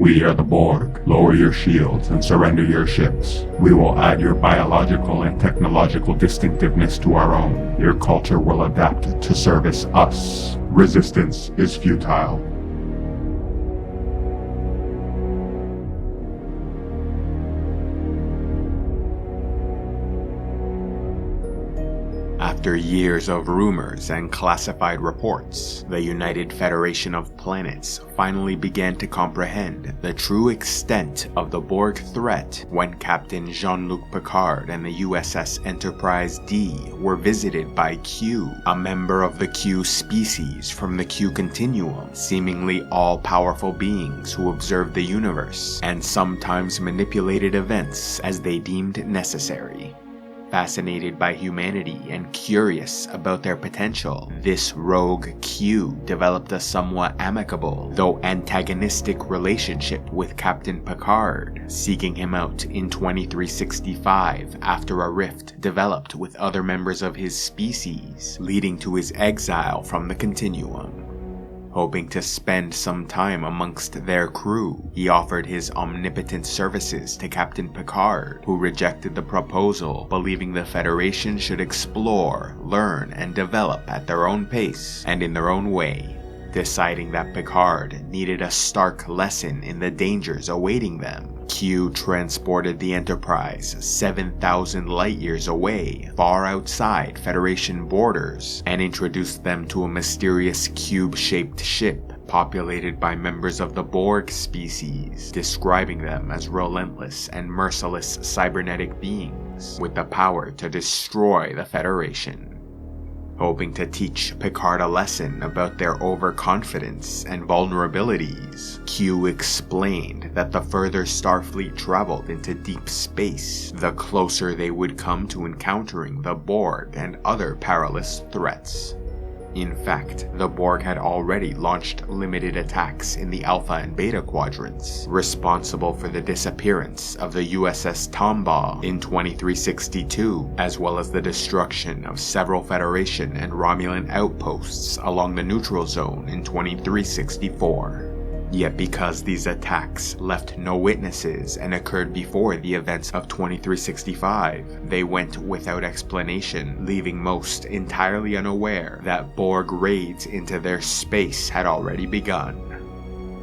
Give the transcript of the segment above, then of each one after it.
We are the Borg. Lower your shields and surrender your ships. We will add your biological and technological distinctiveness to our own. Your culture will adapt to service us. Resistance is futile. After years of rumors and classified reports, the United Federation of Planets finally began to comprehend the true extent of the Borg threat when Captain Jean-Luc Picard and the USS Enterprise D were visited by Q, a member of the Q species from the Q continuum, seemingly all-powerful beings who observed the universe and sometimes manipulated events as they deemed necessary. Fascinated by humanity and curious about their potential, this rogue Q developed a somewhat amicable, though antagonistic relationship with Captain Picard, seeking him out in 2365 after a rift developed with other members of his species, leading to his exile from the Continuum. Hoping to spend some time amongst their crew, he offered his omnipotent services to Captain Picard, who rejected the proposal, believing the Federation should explore, learn, and develop at their own pace and in their own way, deciding that Picard needed a stark lesson in the dangers awaiting them. Q transported the Enterprise 7,000 light-years away, far outside Federation borders, and introduced them to a mysterious cube-shaped ship populated by members of the Borg species, describing them as relentless and merciless cybernetic beings with the power to destroy the Federation. Hoping to teach Picard a lesson about their overconfidence and vulnerabilities, Q explained that the further Starfleet traveled into deep space, the closer they would come to encountering the Borg and other perilous threats. In fact, the Borg had already launched limited attacks in the Alpha and Beta quadrants, responsible for the disappearance of the USS Tombaugh in 2362, as well as the destruction of several Federation and Romulan outposts along the neutral zone in 2364. Yet because these attacks left no witnesses and occurred before the events of 2365, they went without explanation, leaving most entirely unaware that Borg raids into their space had already begun.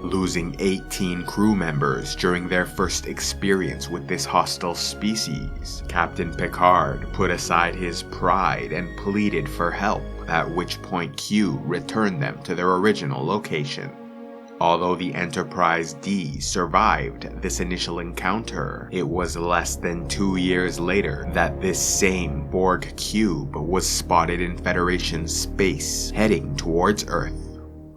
Losing 18 crew members during their first experience with this hostile species, Captain Picard put aside his pride and pleaded for help, at which point Q returned them to their original location. Although the Enterprise D survived this initial encounter, it was less than 2 years later that this same Borg cube was spotted in Federation space, heading towards Earth.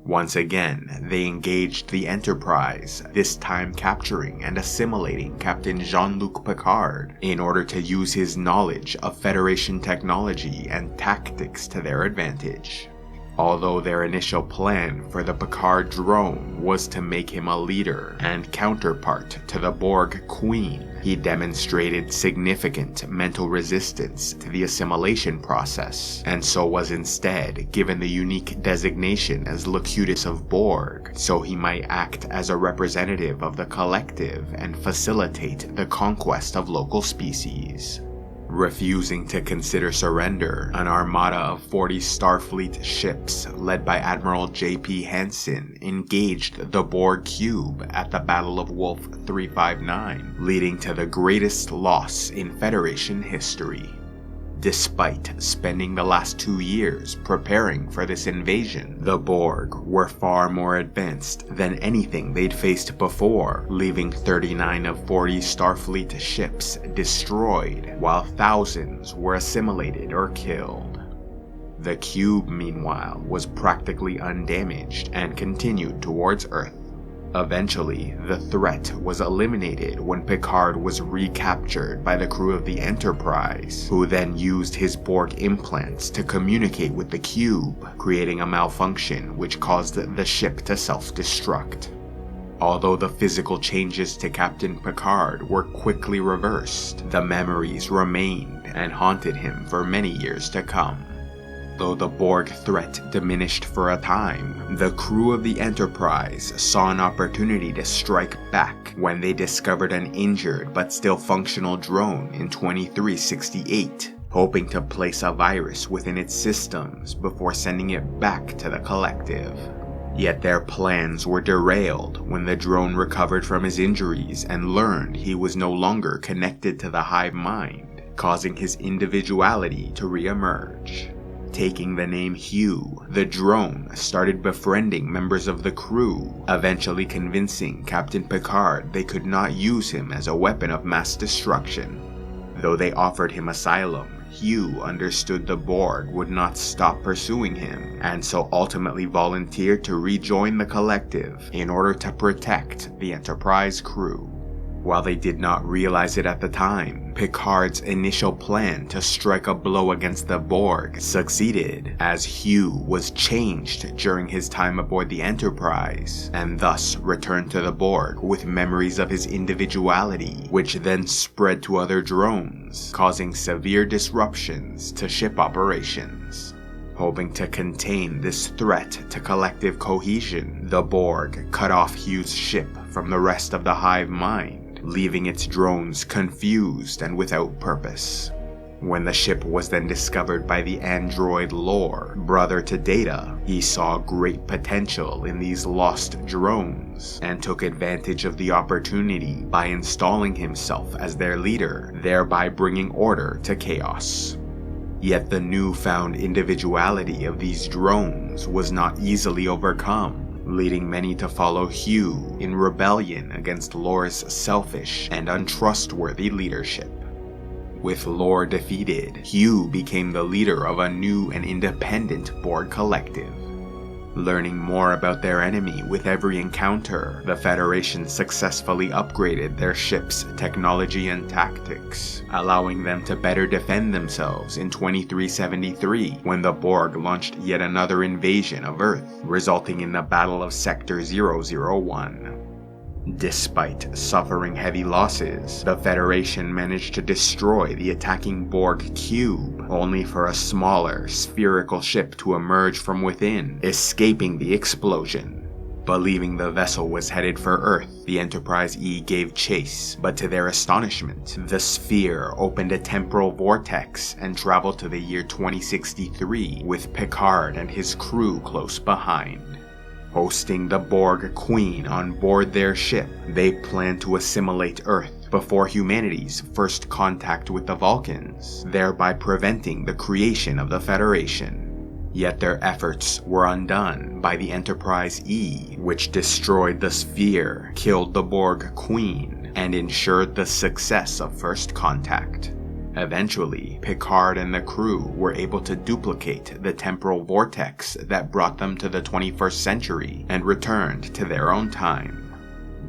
Once again, they engaged the Enterprise, this time capturing and assimilating Captain Jean-Luc Picard in order to use his knowledge of Federation technology and tactics to their advantage. Although their initial plan for the Picard drone was to make him a leader and counterpart to the Borg Queen, he demonstrated significant mental resistance to the assimilation process, and so was instead given the unique designation as Locutus of Borg, so he might act as a representative of the collective and facilitate the conquest of local species. Refusing to consider surrender, an armada of 40 Starfleet ships led by Admiral JP Hanson engaged the Borg cube at the Battle of Wolf 359, leading to the greatest loss in Federation history. Despite spending the last 2 years preparing for this invasion, the Borg were far more advanced than anything they'd faced before, leaving 39 of 40 Starfleet ships destroyed, while thousands were assimilated or killed. The cube, meanwhile, was practically undamaged and continued towards Earth. Eventually, the threat was eliminated when Picard was recaptured by the crew of the Enterprise, who then used his Borg implants to communicate with the cube, creating a malfunction which caused the ship to self-destruct. Although the physical changes to Captain Picard were quickly reversed, the memories remained and haunted him for many years to come. Though the Borg threat diminished for a time, the crew of the Enterprise saw an opportunity to strike back when they discovered an injured but still functional drone in 2368, hoping to place a virus within its systems before sending it back to the Collective. Yet their plans were derailed when the drone recovered from his injuries and learned he was no longer connected to the hive mind, causing his individuality to re-emerge. Taking the name Hugh, the drone started befriending members of the crew, eventually convincing Captain Picard they could not use him as a weapon of mass destruction. Though they offered him asylum, Hugh understood the Borg would not stop pursuing him, and so ultimately volunteered to rejoin the Collective in order to protect the Enterprise crew. While they did not realize it at the time, Picard's initial plan to strike a blow against the Borg succeeded, as Hugh was changed during his time aboard the Enterprise, and thus returned to the Borg with memories of his individuality, which then spread to other drones, causing severe disruptions to ship operations. Hoping to contain this threat to collective cohesion, the Borg cut off Hugh's ship from the rest of the hive mind, leaving its drones confused and without purpose. When the ship was then discovered by the android Lore, brother to Data, he saw great potential in these lost drones, and took advantage of the opportunity by installing himself as their leader, thereby bringing order to chaos. Yet the newfound individuality of these drones was not easily overcome, leading many to follow Hugh in rebellion against Lore's selfish and untrustworthy leadership. With Lore defeated, Hugh became the leader of a new and independent Borg collective. Learning more about their enemy with every encounter, the Federation successfully upgraded their ship's technology and tactics, allowing them to better defend themselves in 2373 when the Borg launched yet another invasion of Earth, resulting in the Battle of Sector 001. Despite suffering heavy losses, the Federation managed to destroy the attacking Borg cube, only for a smaller, spherical ship to emerge from within, escaping the explosion. Believing the vessel was headed for Earth, the Enterprise E gave chase, but to their astonishment, the sphere opened a temporal vortex and traveled to the year 2063, with Picard and his crew close behind. Hosting the Borg Queen on board their ship, they planned to assimilate Earth before humanity's first contact with the Vulcans, thereby preventing the creation of the Federation. Yet their efforts were undone by the Enterprise E, which destroyed the sphere, killed the Borg Queen, and ensured the success of first contact. Eventually, Picard and the crew were able to duplicate the temporal vortex that brought them to the 21st century and returned to their own time.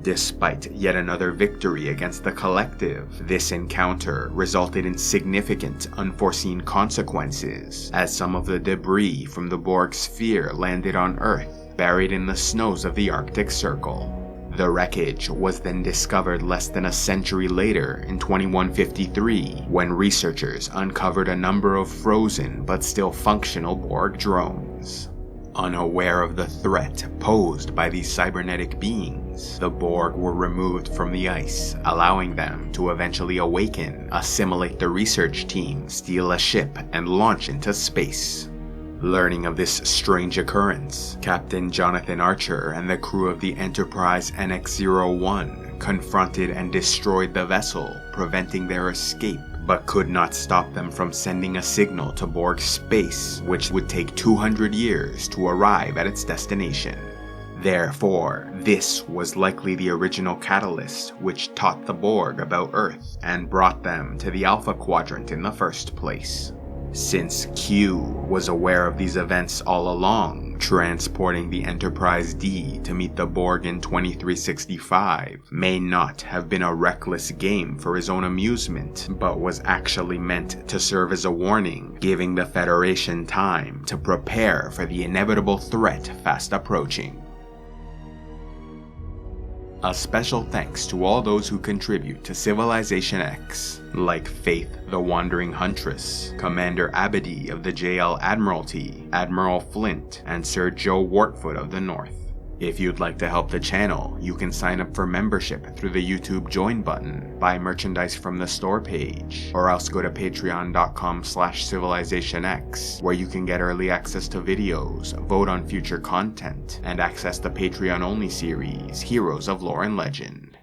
Despite yet another victory against the Collective, this encounter resulted in significant unforeseen consequences, as some of the debris from the Borg sphere landed on Earth, buried in the snows of the Arctic Circle. The wreckage was then discovered less than a century later in 2153, when researchers uncovered a number of frozen but still functional Borg drones. Unaware of the threat posed by these cybernetic beings, the Borg were removed from the ice, allowing them to eventually awaken, assimilate the research team, steal a ship, and launch into space. Learning of this strange occurrence, Captain Jonathan Archer and the crew of the Enterprise NX-01 confronted and destroyed the vessel, preventing their escape, but could not stop them from sending a signal to Borg space, which would take 200 years to arrive at its destination. Therefore, this was likely the original catalyst which taught the Borg about Earth and brought them to the Alpha Quadrant in the first place. Since Q was aware of these events all along, transporting the Enterprise D to meet the Borg in 2365 may not have been a reckless game for his own amusement, but was actually meant to serve as a warning, giving the Federation time to prepare for the inevitable threat fast approaching. A special thanks to all those who contribute to CivilizationEx, like Faith the Wandering Huntress, Commander Abadi of the JL Admiralty, Admiral Flint, and Sir Joe Wartfoot of the North. If you'd like to help the channel, you can sign up for membership through the YouTube join button, buy merchandise from the store page, or else go to patreon.com/civilizationx, where you can get early access to videos, vote on future content, and access the Patreon-only series, Heroes of Lore and Legend.